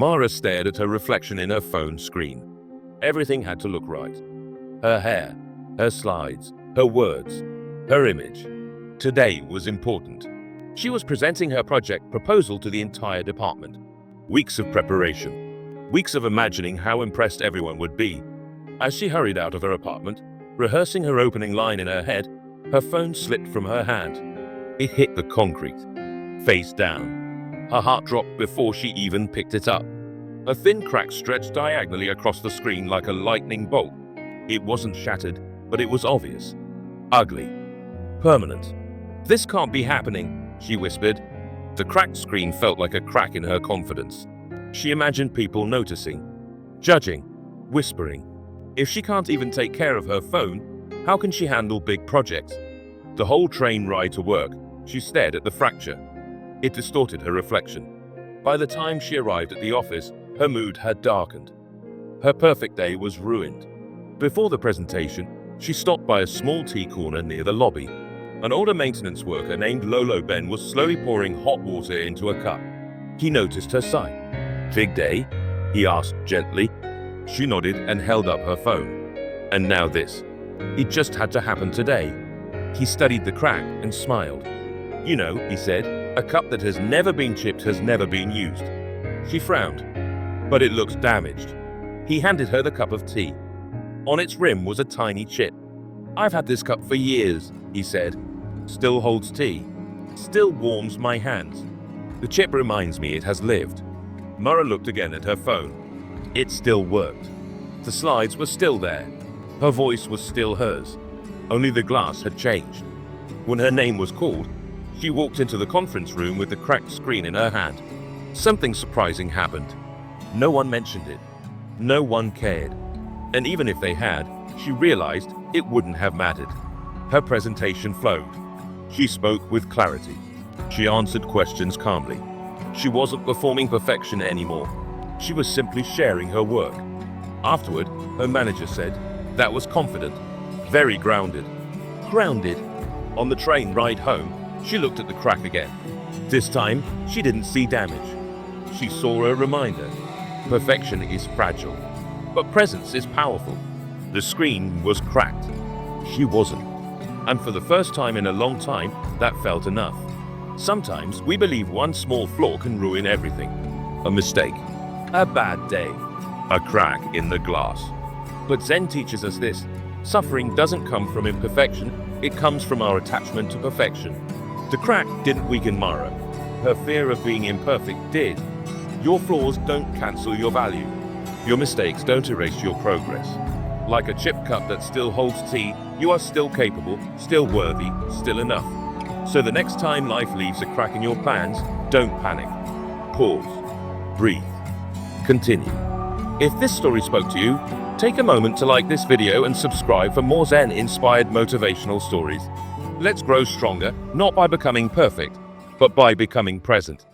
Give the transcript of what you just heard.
Mara stared at her reflection in her phone screen. Everything had to look right. Her hair, her slides, her words, her image. Today was important. She was presenting her project proposal to the entire department. Weeks of preparation. Weeks of imagining how impressed everyone would be. As she hurried out of her apartment, rehearsing her opening line in her head, her phone slipped from her hand. It hit the concrete, face down. Her heart dropped before she even picked it up. A thin crack stretched diagonally across the screen like a lightning bolt. It wasn't shattered, but it was obvious. Ugly. Permanent. "This can't be happening," she whispered. The cracked screen felt like a crack in her confidence. She imagined people noticing, judging, whispering. If she can't even take care of her phone, how can she handle big projects? The whole train ride to work, she stared at the fracture. It distorted her reflection. By the time she arrived at the office, her mood had darkened. Her perfect day was ruined. Before the presentation, she stopped by a small tea corner near the lobby. An older maintenance worker named Lolo Ben was slowly pouring hot water into a cup. He noticed her sigh. "Big day?" he asked gently. She nodded and held up her phone. And now this. It just had to happen today. He studied the crack and smiled. "You know," he said, "a cup that has never been chipped has never been used." She frowned. "But it looks damaged." He handed her the cup of tea. On its rim was a tiny chip. "I've had this cup for years," he said. "Still holds tea. Still warms my hands. The chip reminds me it has lived." Mara looked again at her phone. It still worked. The slides were still there. Her voice was still hers. Only the glass had changed. When her name was called, she walked into the conference room with the cracked screen in her hand. Something surprising happened. No one mentioned it. No one cared. And even if they had, she realized it wouldn't have mattered. Her presentation flowed. She spoke with clarity. She answered questions calmly. She wasn't performing perfection anymore. She was simply sharing her work. Afterward, her manager said, "That was confident, very grounded." Grounded. On the train ride home, she looked at the crack again. This time, she didn't see damage. She saw a reminder. Perfection is fragile, but presence is powerful. The screen was cracked. She wasn't. And for the first time in a long time, that felt enough. Sometimes we believe one small flaw can ruin everything. A mistake, a bad day, a crack in the glass. But Zen teaches us this: suffering doesn't come from imperfection, it comes from our attachment to perfection. The crack didn't weaken Mara. Her fear of being imperfect did. Your flaws don't cancel your value. Your mistakes don't erase your progress. Like a chipped cup that still holds tea, you are still capable, still worthy, still enough. So the next time life leaves a crack in your plans, don't panic. Pause. Breathe. Continue. If this story spoke to you, take a moment to like this video and subscribe for more Zen-inspired motivational stories. Let's grow stronger, not by becoming perfect, but by becoming present.